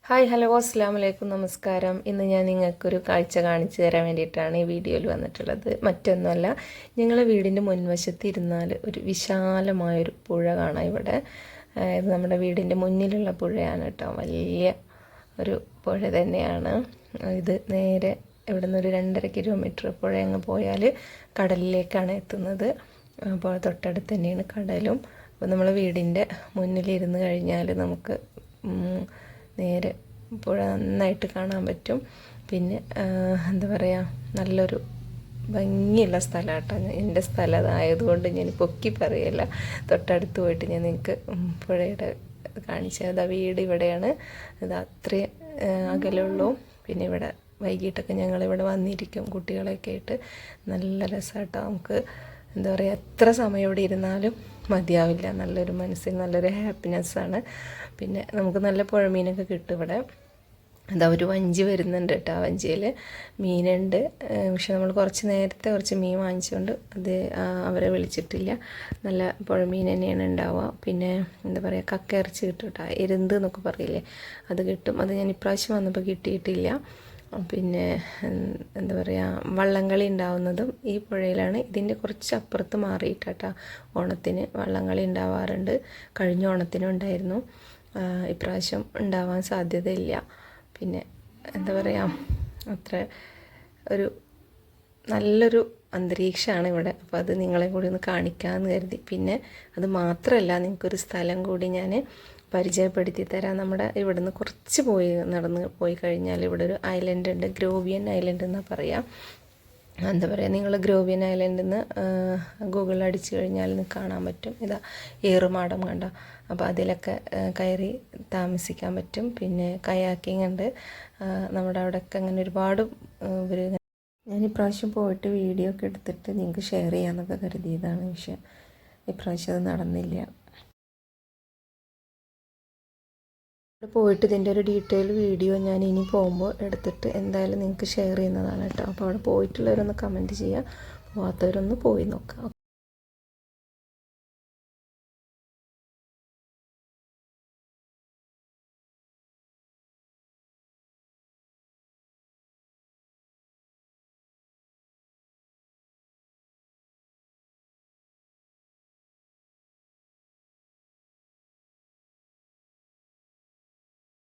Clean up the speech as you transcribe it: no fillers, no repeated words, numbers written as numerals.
Hi hello അസ്സാം വലൈക്കും നമസ്കാരം. ഇന്ന് ഞാൻ നിങ്ങൾക്കൊരു കാഴ്ച കാണിച്ചു തരാൻ വേണ്ടിയിട്ടാണ് ഈ വീഡിയോയിൽ വന്നിട്ടുള്ളത്. മറ്റൊന്നുമല്ല, ഞങ്ങളെ വീടിൻ്റെ മുൻവശത്ത് ഇരുന്നാൽ ഒരു വിശാലമായൊരു പുഴ കാണാം ഇവിടെ. ഇത് നമ്മുടെ വീടിൻ്റെ മുന്നിലുള്ള പുഴയാണ് കേട്ടോ. വലിയ ഒരു പുഴ തന്നെയാണ് ഇത്. നേരെ ഇവിടെ നിന്ന് ഒരു 2.5 കിലോമീറ്റർ പുഴ അങ്ങ് പോയാൽ കടലിലേക്കാണ് എത്തുന്നത്. അപ്പോൾ തൊട്ടടുത്ത് തന്നെയാണ് കടലും. അപ്പോൾ നമ്മൾ വീടിൻ്റെ മുന്നിലിരുന്ന് കഴിഞ്ഞാൽ നമുക്ക് നേരെ പുഴ നന്നായിട്ട് കാണാൻ പറ്റും. പിന്നെ എന്താ പറയുക, നല്ലൊരു ഭംഗിയുള്ള സ്ഥലമാട്ടോ. എൻ്റെ സ്ഥലം അതായതുകൊണ്ട് ഞാൻ പൊക്കി പറയല്ല. തൊട്ടടുത്ത് പോയിട്ട് ഞാൻ നിങ്ങൾക്ക് പുഴയുടെ കാണിച്ചത്. വീട് ഇവിടെയാണ്. ഇത് അത്രയും അകലുള്ളൂ. പിന്നെ ഇവിടെ വൈകിട്ടൊക്കെ ഞങ്ങളിവിടെ വന്നിരിക്കും കുട്ടികളെയൊക്കെ ആയിട്ട്. നല്ല രസമാട്ടോ. നമുക്ക് എന്താ പറയുക, എത്ര സമയം ഇവിടെ ഇരുന്നാലും മതിയാവില്ല. നല്ലൊരു മനസ്സിന് നല്ലൊരു ഹാപ്പിനെസ്സാണ്. പിന്നെ നമുക്ക് നല്ല പുഴമീനൊക്കെ കിട്ടും ഇവിടെ. അതാ ഒരു വഞ്ചി വരുന്നുണ്ട് കേട്ടോ. ആ വഞ്ചിയിൽ മീനുണ്ട്. പക്ഷെ നമ്മൾ കുറച്ച് നേരത്തെ കുറച്ച് മീൻ വാങ്ങിച്ചുകൊണ്ട് അത് അവരെ വിളിച്ചിട്ടില്ല. നല്ല പുഴമീൻ തന്നെയാണ് ഉണ്ടാവുക. പിന്നെ എന്താ പറയുക, കക്ക ഇറച്ചി കിട്ടും കേട്ടോ. എരുന്ത് എന്നൊക്കെ പറയില്ലേ, അത് കിട്ടും. അത് ഞാൻ ഇപ്രാവശ്യം വന്നപ്പോൾ കിട്ടിയിട്ടില്ല. പിന്നെ എന്താ പറയുക, വള്ളംകളി ഉണ്ടാവുന്നതും ഈ പുഴയിലാണ്. ഇതിൻ്റെ കുറച്ച് അപ്പുറത്ത് മാറിയിട്ടാ ഓണത്തിന് വള്ളംകളി ഉണ്ടാവാറുണ്ട്. കഴിഞ്ഞ ഓണത്തിനും ഉണ്ടായിരുന്നു. ഇപ്രാവശ്യം ഉണ്ടാവാൻ സാധ്യതയില്ല. പിന്നെ എന്താ പറയുക, അത്ര ഒരു നല്ലൊരു അന്തരീക്ഷമാണ് ഇവിടെ. അപ്പോൾ അത് നിങ്ങളെ കൂടി ഒന്ന് കാണിക്കാമെന്ന് കരുതി. പിന്നെ അത് മാത്രമല്ല, നിങ്ങൾക്കൊരു സ്ഥലം കൂടി ഞാൻ പരിചയപ്പെടുത്തി തരാം. നമ്മുടെ ഇവിടുന്ന് കുറച്ച് നടന്ന് പോയി കഴിഞ്ഞാൽ ഇവിടെ ഒരു ഐലൻഡ് ഉണ്ട്. ഗ്രോവിയൻ ഐലൻഡ് എന്നാണ് പറയുക. എന്താ പറയുക, നിങ്ങൾ ഗ്രോവിയൻ ഐലൻഡിൽ നിന്ന് ഗൂഗിളിൽ അടിച്ചു കഴിഞ്ഞാൽ കാണാൻ പറ്റും. ഇതാ ഏറുമാടം കണ്ടോ. അപ്പോൾ അതിലൊക്കെ കയറി താമസിക്കാൻ പറ്റും. പിന്നെ കയാക്കിങ് ഉണ്ട് നമ്മുടെ അവിടെയൊക്കെ. അങ്ങനെ ഒരുപാട് ഇവർ, ഞാൻ ഇപ്രാവശ്യം പോയിട്ട് വീഡിയോ ഒക്കെ എടുത്തിട്ട് നിങ്ങൾക്ക് ഷെയർ ചെയ്യാമെന്നൊക്കെ കരുതിയതാണ്. പക്ഷേ ഇപ്രാവശ്യം അത് നടന്നില്ല. പോയിട്ട് ഇതിൻ്റെ ഒരു ഡീറ്റെയിൽ വീഡിയോ ഞാൻ ഇനി പോകുമ്പോൾ എടുത്തിട്ട് എന്തായാലും നിങ്ങൾക്ക് ഷെയർ ചെയ്യുന്നതാണ് കേട്ടോ. അപ്പോൾ അവിടെ പോയിട്ടുള്ളവരൊന്ന് കമൻറ്റ് ചെയ്യുക, പോകാത്തവരൊന്ന് പോയി നോക്കാം.